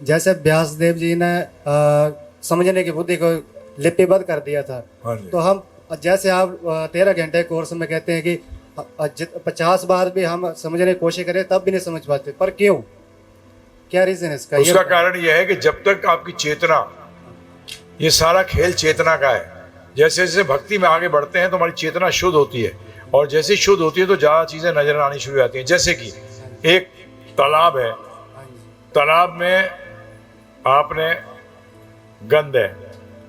जैसे व्यासदेव जी ने समझने की बुद्धि को लिपिबद्ध कर दिया था, हाँ जी। तो हम जैसे आप 13 घंटे कोर्स में कहते हैं कि 50 बार भी हम समझने की कोशिश करें तब भी नहीं समझ पाते, पर क्यों, क्या रीजन है इसका? उसका कारण यह है कि जब तक आपकी चेतना, ये सारा खेल चेतना का है। जैसे जैसे भक्ति में आगे बढ़ते हैं तो हमारी चेतना शुद्ध होती है, और जैसे ही शुद्ध होती है तो ज्यादा चीजें नजर आनी शुरू हो जाती हैं। जैसे कि एक तालाब है, तालाब में आपने गंद है,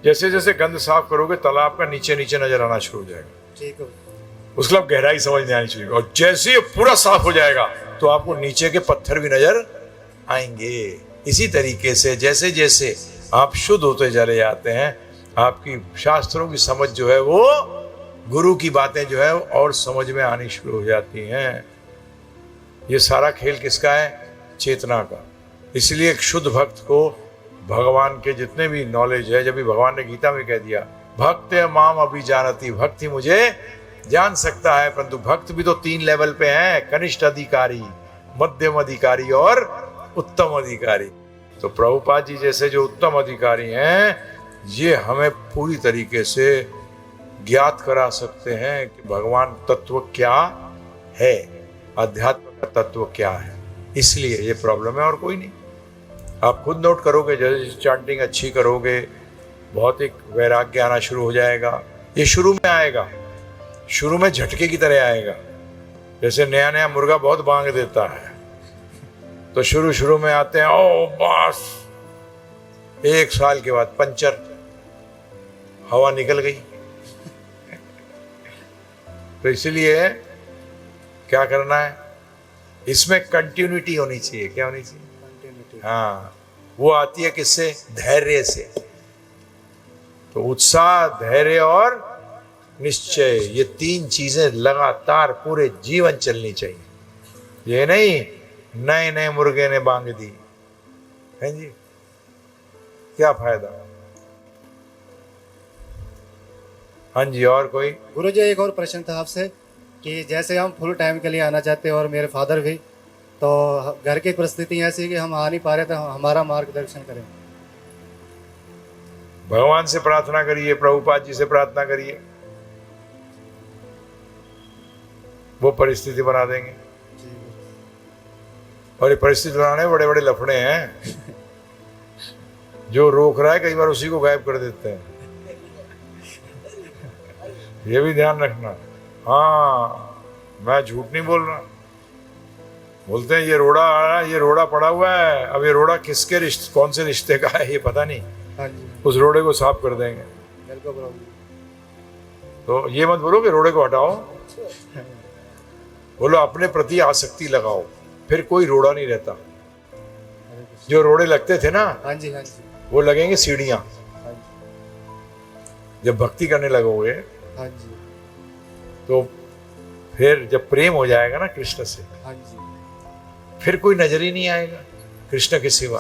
जैसे जैसे गंद साफ करोगे तालाब का नीचे नीचे नजर आना शुरू हो जाएगा, ठीक है। उसके बाद गहराई समझने आनी शुरू, और जैसे ही पूरा साफ हो जाएगा तो आपको नीचे के पत्थर भी नजर आएंगे। इसी तरीके से जैसे जैसे आप शुद्ध होते चले जाते हैं, आपकी शास्त्रों की समझ जो है वो, गुरु की बातें जो है और समझ में आनी शुरू हो जाती हैं। ये सारा खेल किसका है? चेतना का। इसलिए एक शुद्ध भक्त को भगवान के जितने भी नॉलेज है, जब भी भगवान ने गीता में कह दिया भक्त माम अभी जानती, भक्ति मुझे जान सकता है, परंतु भक्त भी तो 3 लेवल पे हैं, कनिष्ठ अधिकारी, मध्यम अधिकारी और उत्तम अधिकारी। तो प्रभुपाद जी जैसे जो उत्तम अधिकारी हैं, ये हमें पूरी तरीके से ज्ञात करा सकते हैं कि भगवान तत्व क्या है, अध्यात्म का तत्व क्या है। इसलिए ये प्रॉब्लम है और कोई नहीं। आप खुद नोट करोगे, जैसे चांटिंग अच्छी करोगे, भौतिक वैराग्य आना शुरू हो जाएगा। ये शुरू में आएगा, शुरू में झटके की तरह आएगा। जैसे नया नया मुर्गा बहुत बांग देता है, तो शुरू में आते हैं, ओ बस 1 साल के बाद पंचर, हवा निकल गई। तो इसलिए क्या करना है, इसमें कंटिन्यूटी होनी चाहिए। क्या होनी चाहिए? हाँ, वो आती है किससे? धैर्य से। तो उत्साह, धैर्य और निश्चय, ये 3 चीजें लगातार पूरे जीवन चलनी चाहिए। ये नहीं नए नए मुर्गे ने बांग दी है जी, क्या फायदा। हाँ जी, और कोई? गुरुजी एक और प्रश्न था आपसे कि जैसे हम फुल टाइम के लिए आना चाहते हैं और मेरे फादर भी, तो घर की परिस्थिति ऐसी है कि हम आ नहीं पा रहे, तो हमारा मार्गदर्शन करें। भगवान से प्रार्थना करिए, प्रभुपाद जी से प्रार्थना करिए, वो परिस्थिति बना देंगे। और ये परिस्थिति बनाने बड़े बड़े लफड़े हैं। जो रोक रहा है कई बार उसी को गायब कर देते हैं, ये भी ध्यान रखना। हाँ, मैं झूठ नहीं बोल रहा। बोलते हैं ये रोड़ा आ रहा है, ये रोड़ा पड़ा हुआ है, अब ये रोड़ा किसके रिश्ते, कौन से रिश्ते का है ये पता नहीं। हाँ जी, उस रोड़े को साफ कर देंगे। तो ये मत बोलो कि रोड़े को हटाओ, बोलो अपने प्रति आसक्ति लगाओ, फिर कोई रोड़ा नहीं रहता। जो रोड़े लगते थे ना, हाँ जी, हाँ जी, वो लगेंगे सीढ़ियां। जब भक्ति करने लगोगे, हाँ जी, तो फिर जब प्रेम हो जाएगा ना कृष्ण से, हाँ जी, फिर कोई नजर ही नहीं आएगा कृष्ण के सिवा।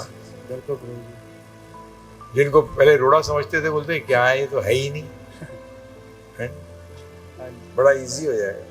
बिल्कुल गुरुजी। जिनको पहले रोड़ा समझते थे, बोलते क्या है ये, तो है ही नहीं है? बड़ा इजी हो जाएगा।